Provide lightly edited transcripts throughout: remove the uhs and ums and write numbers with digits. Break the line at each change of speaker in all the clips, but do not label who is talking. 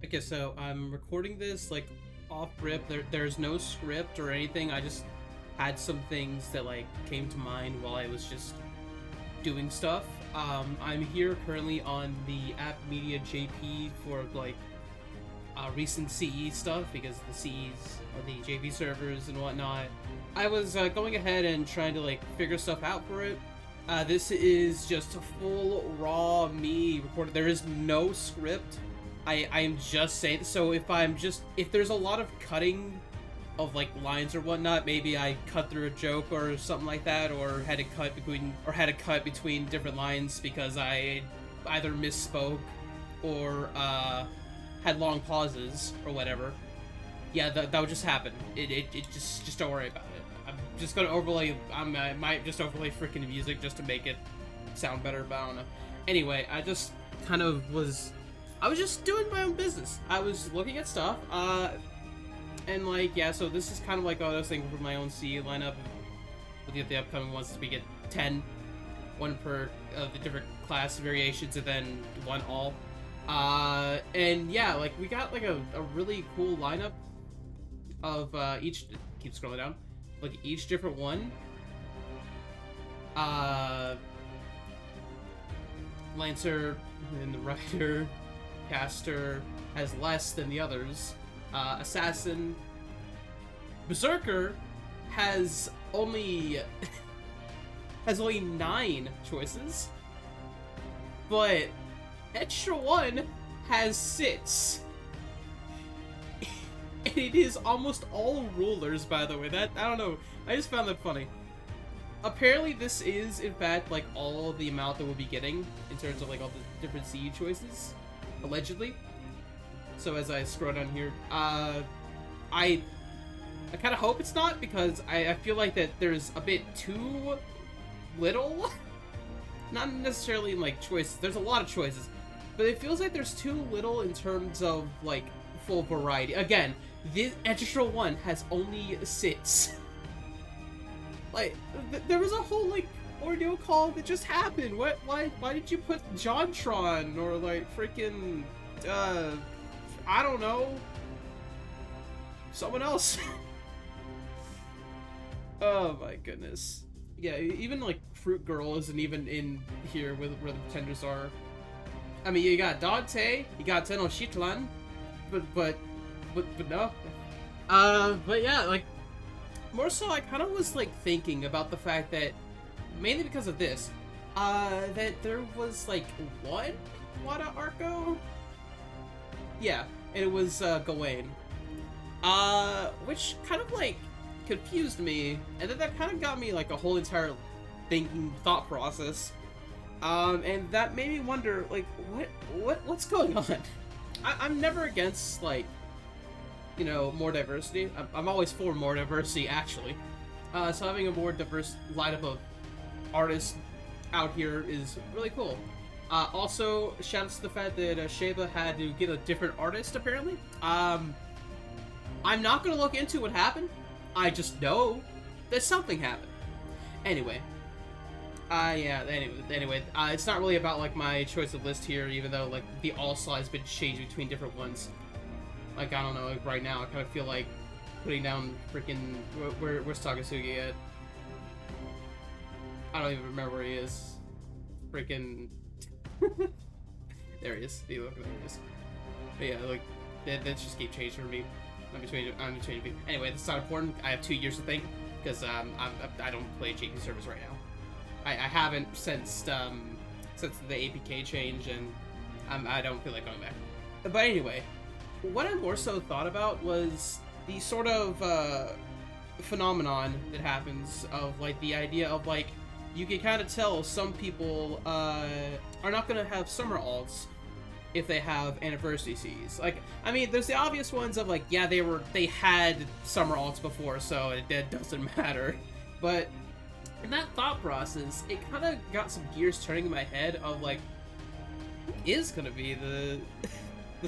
Okay, so I'm recording this like off rip. There's no script or anything. I just had some things that like came to mind while I was just doing stuff. I'm here currently on the App Media JP for like recent CE stuff because the CEs or the JP servers and whatnot. I was going ahead and trying to like figure stuff out for it. This is just a full raw me recorded. There is no script. I am just saying. So if there's a lot of cutting of like lines or whatnot, maybe I cut through a joke or something like that, or had to cut between different lines because I either misspoke or had long pauses or whatever. Yeah, that would just happen. It just don't worry about it. I'm just gonna overlay. I might just overlay freaking music just to make it sound better, but I don't know. Anyway, I just kind of was. I was just doing my own business. I was looking at stuff, and like, yeah, so this is kind of like what I was thinking for my own CE lineup. With the upcoming ones, we get 10, one per of the different class variations, and then one all. And yeah, like, we got like a really cool lineup of each. Keep scrolling down. Like, each different one. Lancer and the Rider. Caster has less than the others. Assassin. Berserker has only 9 choices, but Extra One has 6. And it is almost all rulers, by the way. That, I don't know, I just found that funny. Apparently this is, in fact, like, all the amount that we'll be getting in terms of, like, all the different CE choices. Allegedly. So as I scroll down here, I kind of hope it's not, because I feel like that there's a bit too little. Not necessarily in, like, choices. There's a lot of choices. But it feels like there's too little in terms of, like, full variety. Again, this Extra One has only 6. Like, there was a whole, like, ordeal call that just happened. Why did you put JonTron or, like, freaking, I don't know, someone else? Oh my goodness. Yeah, even, like, Fruit Girl isn't even in here where the pretenders are. I mean, you got Dante, you got Tenochtitlan, but no. But yeah, like, more so I kind of was, like, thinking about the fact that, mainly because of this, that there was, like, one Wada Arco? Yeah, and it was, Gawain. Which kind of, like, confused me, and then that kind of got me, like, a whole entire thought process. And that made me wonder, like, what's going on? I'm never against, like, you know, more diversity. I'm always for more diversity, actually. So having a more diverse lineup of artists out here is really cool. Also, shoutouts to the fact that Sheba had to get a different artist, apparently. I'm not gonna look into what happened. I just know that something happened. Anyway. Yeah, anyway, it's not really about, like, my choice of list here, even though, like, the all slide's been changed between different ones. Like, I don't know, like, right now, I kind of feel like putting down freaking... Where's Takasugi at? I don't even remember where he is. Freaking... There he is. There he is. But yeah, like, that just keep changing for me. I'm between people. Anyway, that's not important. I have 2 years to think, because I don't play JP servers right now. I haven't since the APK change, and I don't feel like going back. But anyway, what I more so thought about was the sort of phenomenon that happens of, like, the idea of, like, you can kind of tell some people are not going to have summer alts if they have anniversary Cs. Like, I mean, there's the obvious ones of, like, yeah, they had summer alts before, so it doesn't matter. But in that thought process, it kind of got some gears turning in my head of, like, who is going to be the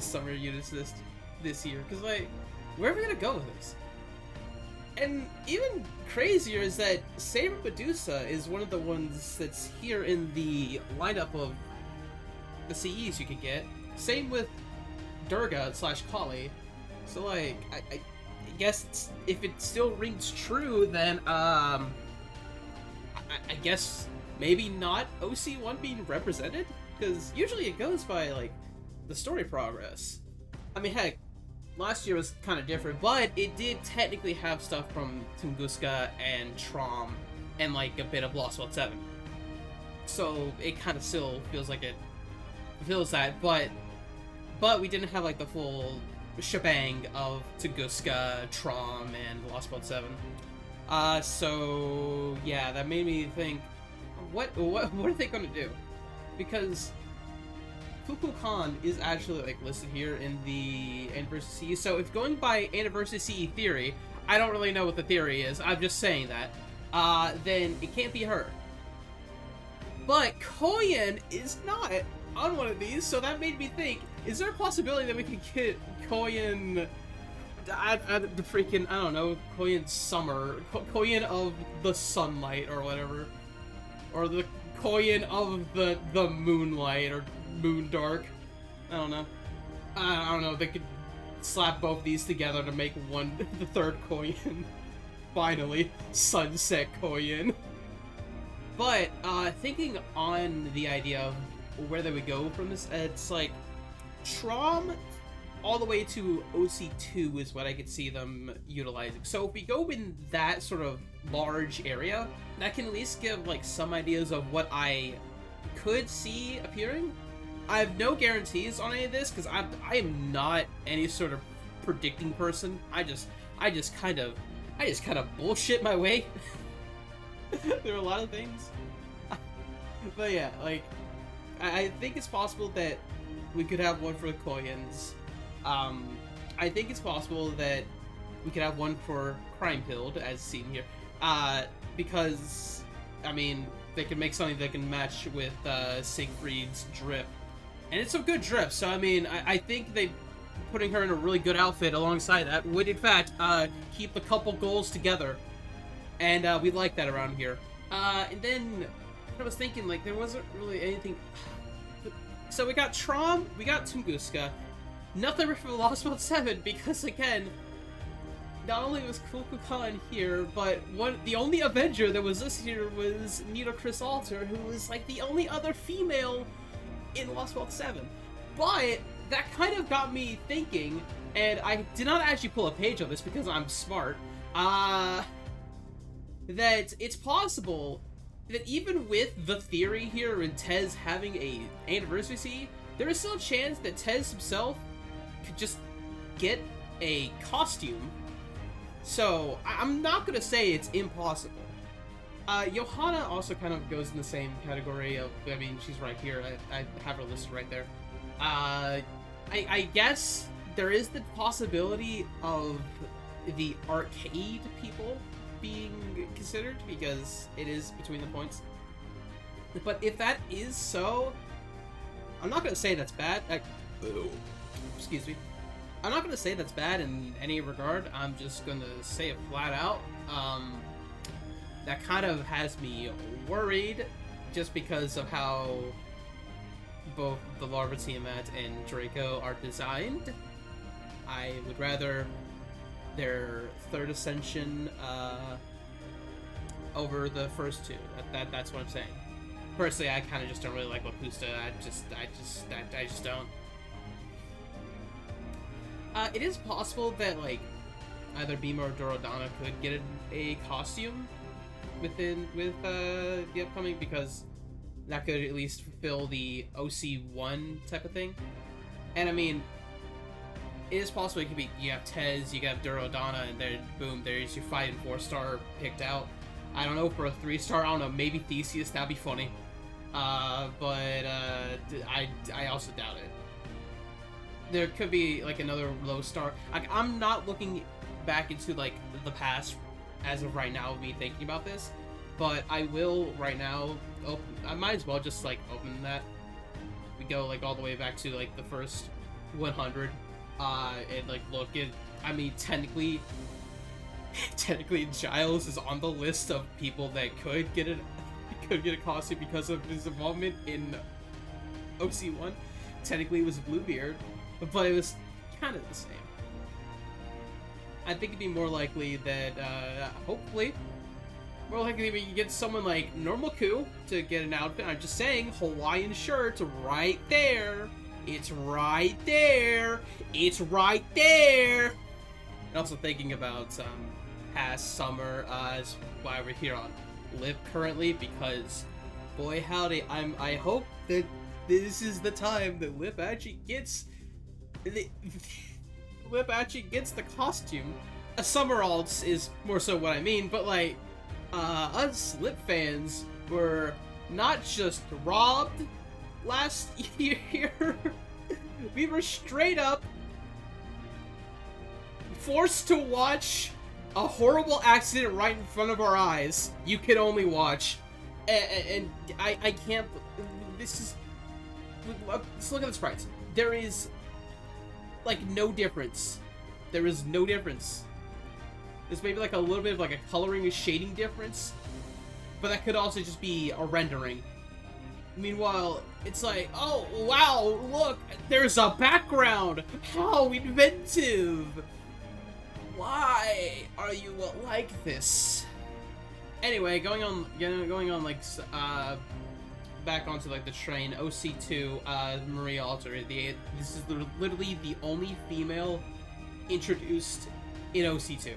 summer units this year? Because, like, where are we going to go with this? And even crazier is that Saber Medusa is one of the ones that's here in the lineup of the CEs you can get. Same with Durga slash Kali. So like, I guess if it still rings true, then I guess maybe not OC1 being represented, because usually it goes by like the story progress. I mean, heck, last year was kind of different, but it did technically have stuff from Tunguska and Trom and like a bit of Lost World 7. So it kind of still feels like it feels that, but we didn't have like the full shebang of Tunguska, Trom, and Lost World 7. So yeah, that made me think, what are they gonna do? Because Kukulkan is actually like listed here in the Anniversary CE. So if going by Anniversary CE theory, I don't really know what the theory is. I'm just saying that. Then it can't be her. But Koyan is not on one of these, so that made me think: is there a possibility that we could get Koyan? The freaking, I don't know, Koyan Summer, Koyan of the Sunlight or whatever, or the Koyan of the Moonlight or Moondark. I don't know. I don't know. They could slap both these together to make one, the third Koyan. Finally, Sunset Koyan. But thinking on the idea of where they would go from this, it's like Trom all the way to OC2 is what I could see them utilizing. So if we go in that sort of large area, that can at least give like some ideas of what I could see appearing. I have no guarantees on any of this because I am not any sort of predicting person. I just kind of bullshit my way there are a lot of things. But yeah, like I think it's possible that we could have one for the Koyans. I think it's possible that we could have one for Crime Pilled, as seen here, because, I mean, they can make something that can match with Siegfried's drip, and it's some good drip. So I mean, I think they putting her in a really good outfit alongside that would, in fact, keep the couple goals together, and we like that around here. And then I was thinking, like, there wasn't really anything. So we got Trom, we got Tunguska. Nothing for Lost World 7, because again, not only was Kukulkan here, but the only Avenger that was listed here was Nita Chris Alter, who was like the only other female in Lost World 7. But that kind of got me thinking, and I did not actually pull a page of this because I'm smart, that it's possible that even with the theory here in Tez having a Anniversary CE, there is still a chance that Tez himself could just get a costume. So I'm not gonna say it's impossible. Johanna also kind of goes in the same category of, I mean, she's right here. I have her listed right there. I guess there is the possibility of the arcade people being considered, because it is between the points. But if that is so, I'm not gonna say that's bad. Excuse me. I'm not gonna say that's bad in any regard. I'm just gonna say it flat out. That kind of has me worried, just because of how both the Larva Tiamat and Draco are designed. I would rather their third ascension over the first two. That's what I'm saying. Personally, I kind of just don't really like Lapusta. I just don't. It is possible that like either Bima or Dorodana could get a costume with the upcoming, because that could at least fulfill the OC1 type of thing. And I mean, it is possible it could be, you have Tez, you have Dorodana, and then boom, there's your 5 and 4 star picked out. I don't know, for a 3 star, I don't know, maybe Theseus, that'd be funny. But I also doubt it. There could be like another low star. I'm not looking back into like the past as of right now, me thinking about this, but I will right now. I might as well just like open that. We go like all the way back to like the first 100, and like look at. I mean, technically, Giles is on the list of people that could get a costume because of his involvement in OC1. Technically, it was Bluebeard. But it was kind of the same. I think it'd be more likely that, hopefully, more likely we can get someone like Normal Coup to get an outfit. I'm just saying, Hawaiian shirt right there. It's right there. It's right there. And also thinking about past summer is why we're here on Lip currently, because boy howdy, I hope that this is the time that Lip actually gets the costume. A summer alts is more so what I mean, but like us Lip fans were not just robbed last year, we were straight up forced to watch a horrible accident right in front of our eyes. You can only watch. And I can't... This is... Let's look at the sprites. There is, like, no difference. There is no difference. There's maybe, like, a little bit of, like, a coloring and shading difference. But that could also just be a rendering. Meanwhile, it's like, oh, wow, look, there's a background. How inventive. Why are you like this? Anyway, going on like back onto like the train. OC2, Marie Alter. This is literally the only female introduced in OC2,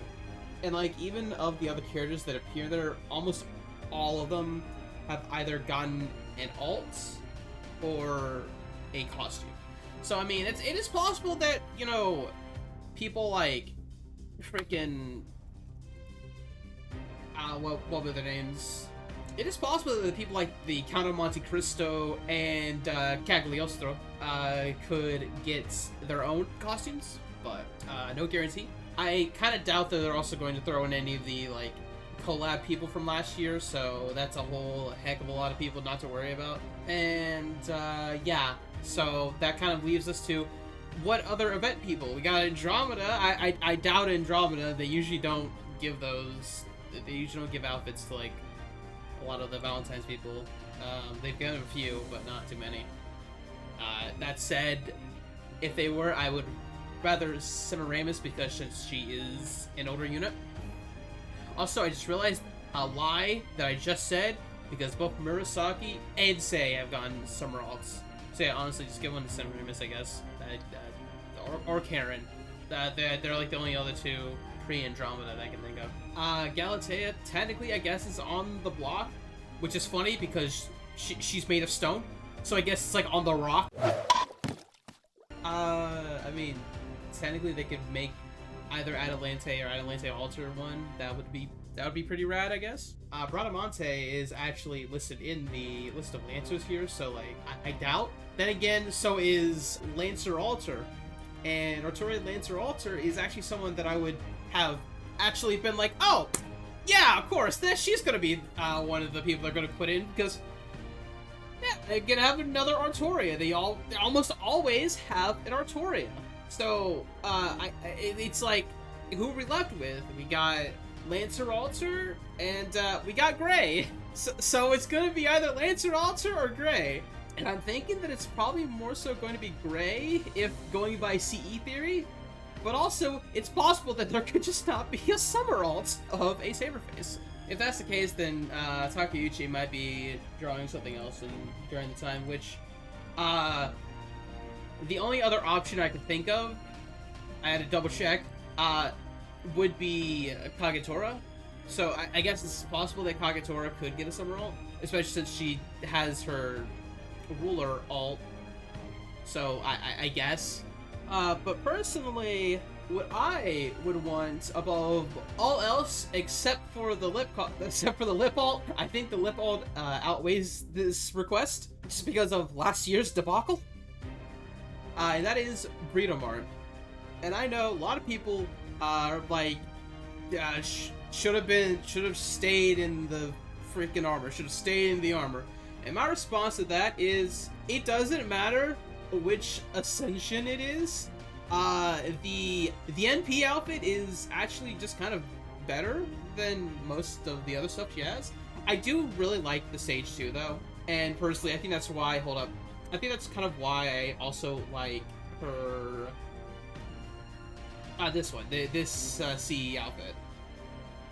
and like even of the other characters that appear there, almost all of them have either gotten an alt or a costume. So I mean, it is possible that, you know, people like freaking what were their names? It is possible that people like the Count of Monte Cristo and Cagliostro could get their own costumes, but no guarantee. I kind of doubt that they're also going to throw in any of the like collab people from last year, so that's a whole heck of a lot of people not to worry about. And yeah, so that kind of leaves us to what other event people? We got Andromeda. I doubt Andromeda. They usually don't give those. They usually don't give outfits to like a lot of the Valentine's people. They've given a few, but not too many. That said, if they were, I would rather Semiramis because she is an older unit. Also, I just realized a lie that I just said, because both Murasaki and Sei have gotten summer alts. So yeah, honestly, just give one to Semiramis, I guess. Or Karen. They're like the only other two pre-Andromeda that I can think of. Galatea, technically, I guess, is on the block, which is funny because she's made of stone. So I guess it's like on the rock. I mean, technically they could make either Atalante or Atalante Alter one. That would be pretty rad, I guess. Bradamante is actually listed in the list of Lancers here, so like I doubt. Then again, so is Lancer Alter. And Arturian Lancer Alter is actually someone that I would have actually been like, oh, yeah, of course, she's gonna be one of the people they're gonna put in, because yeah, they're gonna have another Artoria. They almost always have an Artoria. So it's like, who are we left with? We got Lancer Alter and we got Gray. So it's gonna be either Lancer Alter or Gray. And I'm thinking that it's probably more so going to be Gray, if going by CE theory. But also, it's possible that there could just not be a summer alt of a Saberface. If that's the case, then Takeuchi might be drawing something else during the time, which... the only other option I could think of, I had to double check, would be Kagetora. So I guess it's possible that Kagetora could get a summer alt, especially since she has her ruler alt, so I guess. But personally, what I would want above all else, except for the lip alt, I think the lip alt outweighs this request just because of last year's debacle. And that is Breedomart. And I know a lot of people are like, should have stayed in the freaking armor, should have stayed in the armor. And my response to that is, it doesn't matter which ascension it is. The NP outfit is actually just kind of better than most of the other stuff she has. I do really like the Sage 2 though, and personally I think that's why, I think that's kind of why I also like her This one, this CE outfit.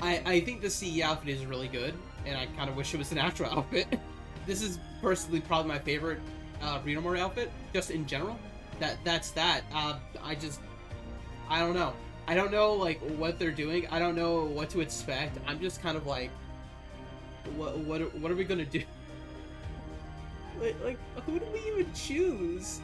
I think the CE outfit is really good, and I kind of wish it was an actual outfit. This is personally probably my favorite Renomore outfit, just in general. That's that. I don't know. I don't know like what they're doing. I don't know what to expect. I'm just kind of like, what are we gonna do? Like who do we even choose?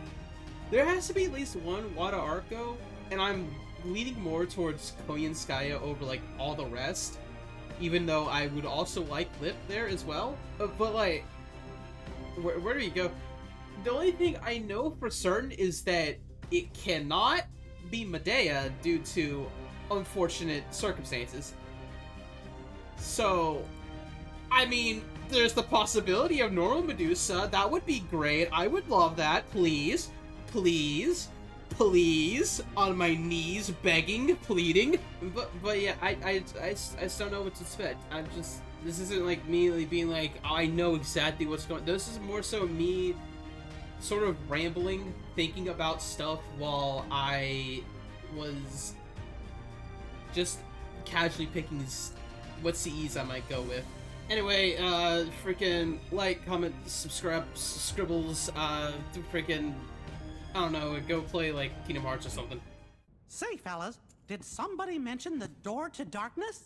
There has to be at least one Wada Arco, and I'm leaning more towards Koyanskaya over like all the rest, even though I would also like Lip there as well. But like, where do we go? The only thing I know for certain is that it cannot be Medea due to unfortunate circumstances. So, I mean, there's the possibility of normal Medusa. That would be great. I would love that. Please, please, please, on my knees, begging, pleading. But yeah, I just don't know what to expect. This isn't like me like being like, oh, I know exactly what's going. This is more so me sort of rambling, thinking about stuff while I was just casually picking what CEs I might go with. Anyway, freaking like, comment, subscribe, scribbles, freaking, I don't know, go play like Kingdom Hearts or something.
Say, fellas, did somebody mention the door to darkness?